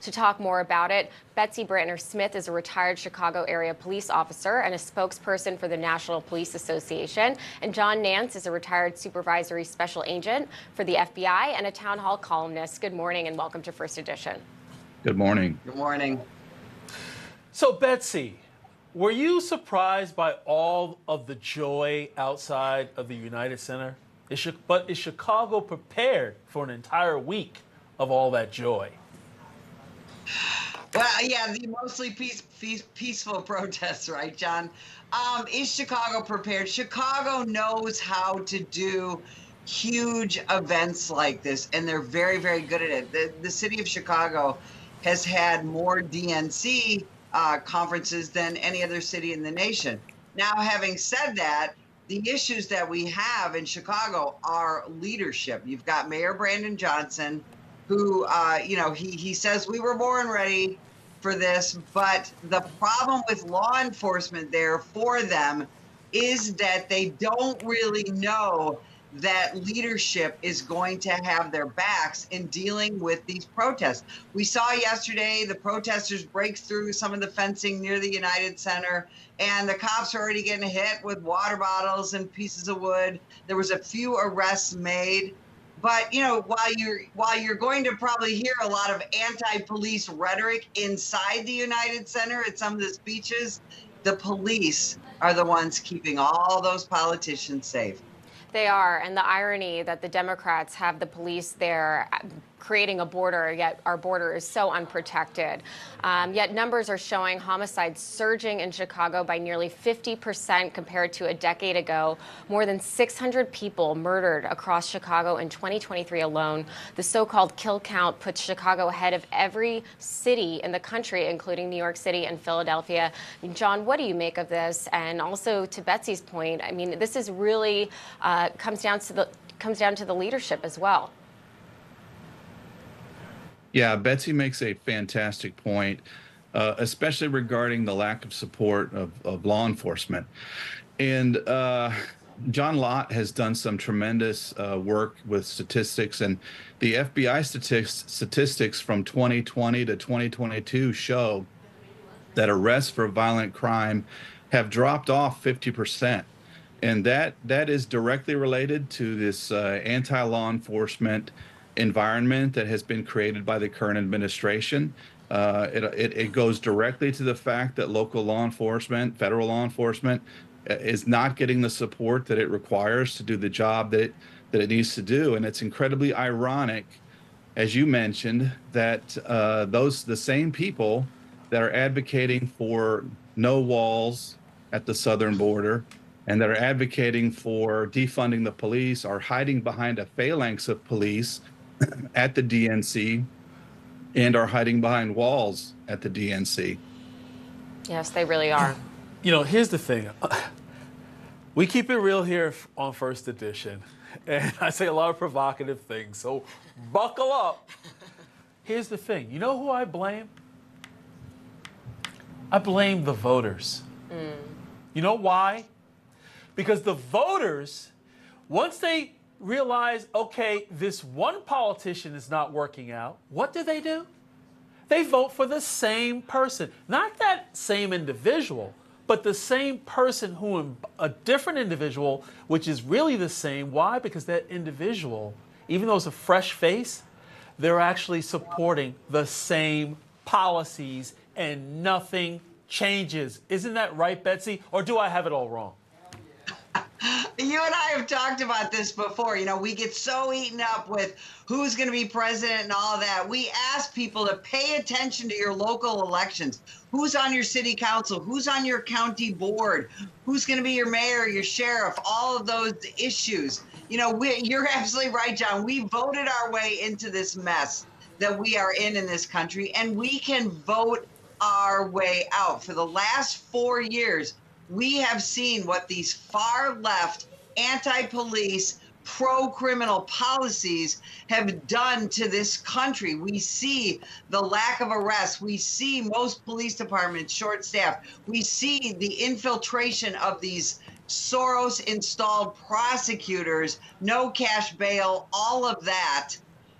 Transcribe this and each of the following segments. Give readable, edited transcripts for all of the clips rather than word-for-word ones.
To talk more about it, Betsy Brantner Smith is a retired Chicago area police officer and a spokesperson for the National Police Association. And John Nance is a retired supervisory special agent for the FBI and a town hall columnist. Good morning and welcome to First Edition. Good morning. Good morning. So, Betsy, were you surprised by all of the joy outside of the United Center? But is Chicago prepared for an entire week of all that joy? Well, yeah, the mostly peaceful protests, right, John? Is Chicago prepared? Chicago knows how to do huge events like this, and they're very, very good at it. The city of Chicago has had more DNC conferences than any other city in the nation. Now, having said that, the issues that we have in Chicago are leadership. You've got Mayor Brandon Johnson, who, he says we were born ready for this, but the problem with law enforcement there for them is that they don't really know that leadership is going to have their backs in dealing with these protests. We saw yesterday the protesters break through some of the fencing near the United Center, and the cops are already getting hit with water bottles and pieces of wood. There was a few arrests made. But, you know, while you're going to probably hear a lot of anti-police rhetoric inside the United Center at some of the speeches, the police are the ones keeping all those politicians safe. They are, and the irony that the Democrats have the police there creating a border, yet our border is so unprotected. Yet numbers are showing homicides surging in Chicago by nearly 50% compared to a decade ago. More than 600 people murdered across Chicago in 2023 alone. The so-called kill count puts Chicago ahead of every city in the country, including New York City and Philadelphia. I mean, John, what do you make of this? And also to Betsy's point, I mean, this is really comes down to the leadership as well. Yeah, Betsy makes a fantastic point, especially regarding the lack of support of law enforcement. And John Lott has done some tremendous work with statistics, and the FBI statistics from 2020 to 2022 show that arrests for violent crime have dropped off 50%. And that is directly related to this anti-law enforcement environment that has been created by the current administration. It goes directly to the fact that local law enforcement, federal law enforcement, is not getting the support that it requires to do the job that it needs to do. And it's incredibly ironic, as you mentioned, that the same people that are advocating for no walls at the southern border and that are advocating for defunding the police are hiding behind a phalanx of police at the DNC and are hiding behind walls at the DNC. Yes, they really are. You know, here's the thing. We keep it real here on First Edition, and I say a lot of provocative things, so buckle up. Here's the thing. You know who I blame? I blame the voters. You know why? Because the voters, once they realize, okay, this one politician is not working out, what do? They vote for the same person. Not that same individual, but the same person a different individual, which is really the same. Why? Because that individual, even though it's a fresh face, they're actually supporting the same policies and nothing changes. Isn't that right, Betsy? Or do I have it all wrong? You and I have talked about this before. You know, we get so eaten up with who's going to be president and all of that. We ask people to pay attention to your local elections. Who's on your city council? Who's on your county board? Who's going to be your mayor, your sheriff? All of those issues. You know, you're absolutely right, John. We voted our way into this mess that we are in this country, and we can vote our way out. For the last 4 years, we have seen what these far left, anti-police, pro-criminal policies have done to this country. We see the lack of arrests. We see most police departments short-staffed. We see the infiltration of these Soros-installed prosecutors, no cash bail, all of that.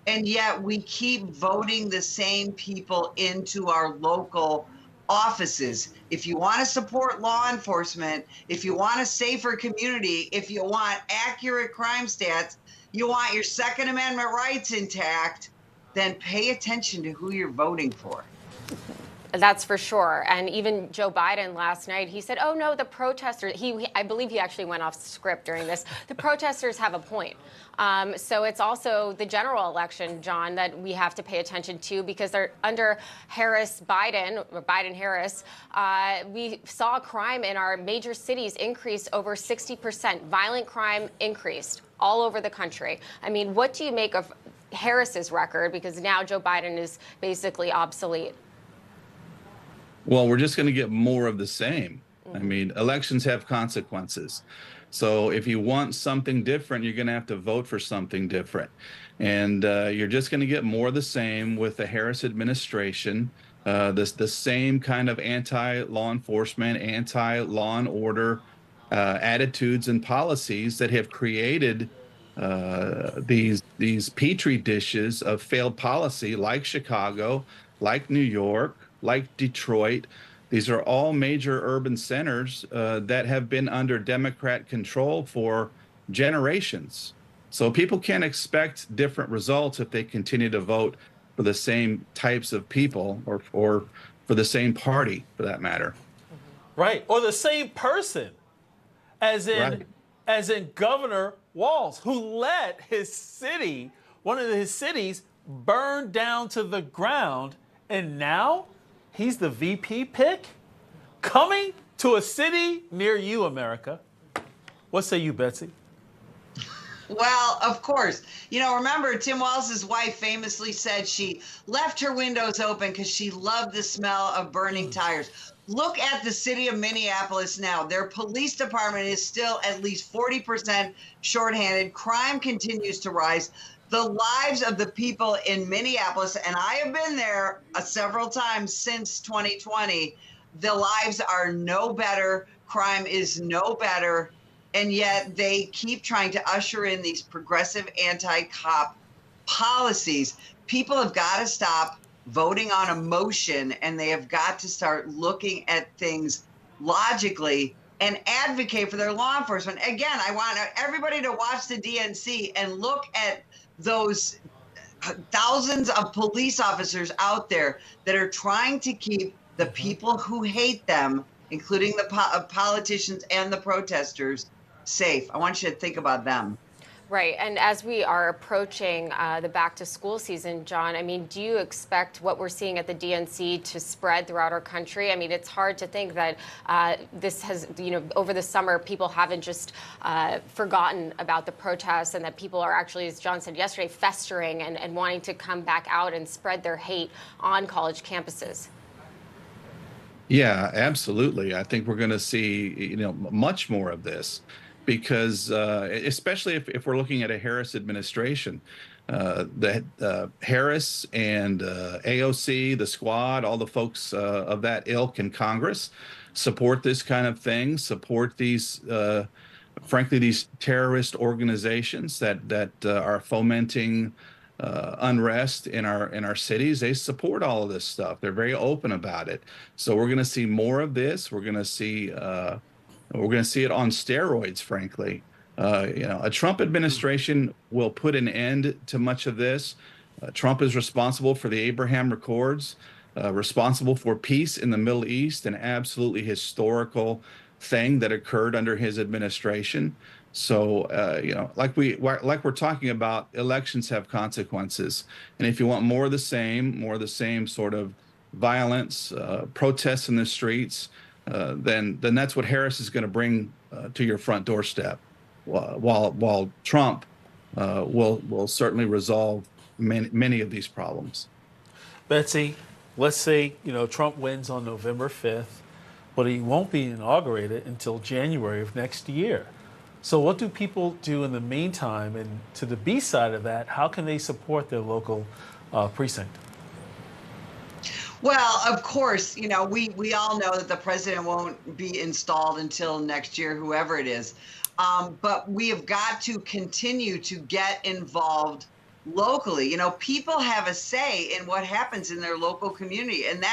and yet we keep voting the same people into our local offices. If you want to support law enforcement, if you want a safer community, if you want accurate crime stats, you want your Second Amendment rights intact, then pay attention to who you're voting for. That's for sure. And even Joe Biden last night, he said, oh, no, the protesters, I believe he actually went off script during this. The protesters have a point. So it's also the general election, John, that we have to pay attention to, because they're under Harris-Biden, or Biden-Harris. We saw crime in our major cities increase over 60%. Violent crime increased all over the country. I mean, what do you make of Harris's record? Because now Joe Biden is basically obsolete. Well, we're just going to get more of the same. I mean, elections have consequences. So if you want something different, you're going to have to vote for something different. And you're just going to get more of the same with the Harris administration, the same kind of anti-law enforcement, anti-law and order attitudes and policies that have created these petri dishes of failed policy, like Chicago, like New York, like Detroit. These are all major urban centers that have been under Democrat control for generations. So people can't expect different results if they continue to vote for the same types of people, or for the same party, for that matter. Right, or the same person, as in Governor Walz, who let his city, one of his cities, burn down to the ground, and now he's the VP pick coming to a city near you, America. What say you, Betsy? Well, of course. You know, remember, Tim Walz's wife famously said she left her windows open because she loved the smell of burning tires. Look at the city of Minneapolis now. Their police department is still at least 40% shorthanded. Crime continues to rise. The lives of the people in Minneapolis, and I have been there several times since 2020, the lives are no better. Crime is no better. And yet they keep trying to usher in these progressive anti-cop policies. People have got to stop voting on emotion, and they have got to start looking at things logically and advocate for their law enforcement. Again, I want everybody to watch the DNC and look at those thousands of police officers out there that are trying to keep the people who hate them, including the politicians and the protesters, safe. I want you to think about them. Right. And as we are approaching the back to school season, John, I mean, do you expect what we're seeing at the DNC to spread throughout our country? I mean, it's hard to think that this has, over the summer, people haven't just forgotten about the protests, and that people are actually, as John said yesterday, festering and wanting to come back out and spread their hate on college campuses. Yeah, absolutely. I think we're going to see, much more of this, because especially if we're looking at a Harris administration, the Harris and AOC, the squad, all the folks of that ilk in Congress support this kind of thing, support these, frankly, these terrorist organizations that are fomenting unrest in our cities. They support all of this stuff. They're very open about it. So we're going to see more of this. We're going to see it on steroids, frankly. A Trump administration will put an end to much of this. Trump is responsible for the Abraham Accords, responsible for peace in the Middle East, an absolutely historical thing that occurred under his administration. So, like we're talking about, elections have consequences. And if you want more of the same sort of violence, protests in the streets, then that's what Harris is going to bring to your front doorstep. While Trump will certainly resolve many of these problems. Betsy, let's say Trump wins on November 5th, but he won't be inaugurated until January of next year. So what do people do in the meantime? And to the B side of that, how can they support their local precinct? Well, of course, we all know that the president won't be installed until next year, whoever it is. But we have got to continue to get involved locally. You know, people have a say in what happens in their local community. And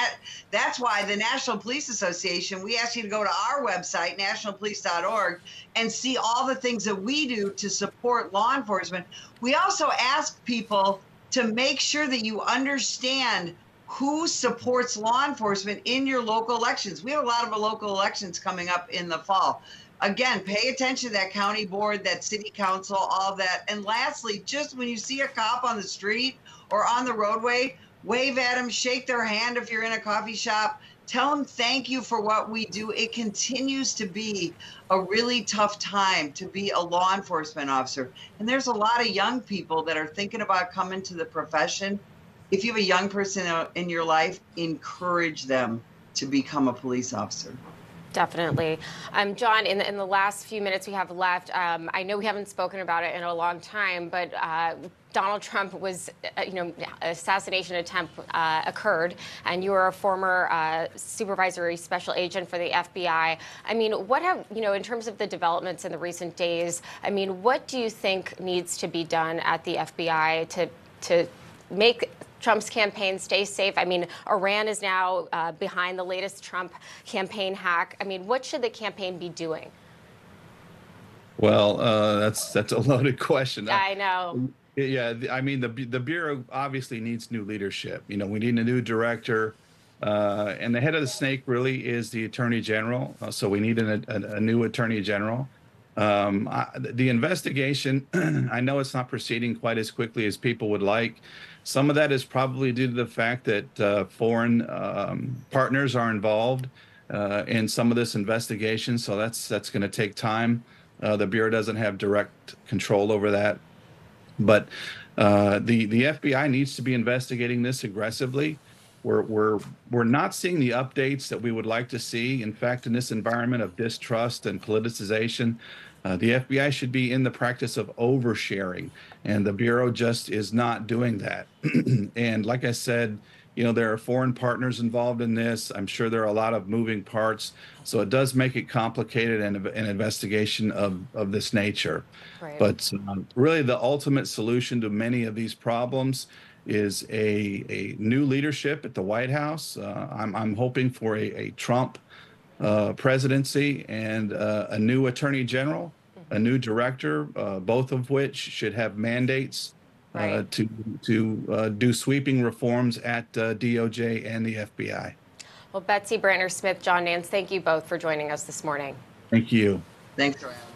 that's why the National Police Association, we ask you to go to our website, nationalpolice.org, and see all the things that we do to support law enforcement. We also ask people to make sure that you understand who supports law enforcement in your local elections. We have a lot of local elections coming up in the fall. Again, pay attention to that county board, that city council, all that. And lastly, just when you see a cop on the street or on the roadway, wave at them, shake their hand if you're in a coffee shop, tell them thank you for what we do. It continues to be a really tough time to be a law enforcement officer. And there's a lot of young people that are thinking about coming to the profession. If you have a young person in your life, encourage them to become a police officer. Definitely. John, in the last few minutes we have left, I know we haven't spoken about it in a long time, but Donald Trump was, assassination attempt occurred, and you were a former supervisory special agent for the FBI. I mean, in terms of the developments in the recent days, I mean, what do you think needs to be done at the FBI to make Trump's campaign stay safe? I mean, Iran is now behind the latest Trump campaign hack. I mean, what should the campaign be doing? Well, that's a loaded question. I know. Yeah, I mean, the Bureau obviously needs new leadership. You know, we need a new director, and the head of the snake really is the Attorney General. So we need a new Attorney General. The investigation, I know it's not proceeding quite as quickly as people would like. Some of that is probably due to the fact that foreign partners are involved in some of this investigation. So that's going to take time. The Bureau doesn't have direct control over that. But the FBI needs to be investigating this aggressively. We're not seeing the updates that we would like to see. In fact, in this environment of distrust and politicization, the FBI should be in the practice of oversharing, and the Bureau just is not doing that. And like I said, there are foreign partners involved in this. I'm sure there are a lot of moving parts, so it does make it complicated and an investigation of this nature. Right. But really, the ultimate solution to many of these problems is a new leadership at the White House. I'm hoping for a Trump presidency and a new attorney general, a new director, both of which should have mandates to do sweeping reforms at DOJ and the FBI. Well, Betsy Brantner Smith, John Nance, thank you both for joining us this morning. Thank you. Thanks for having me.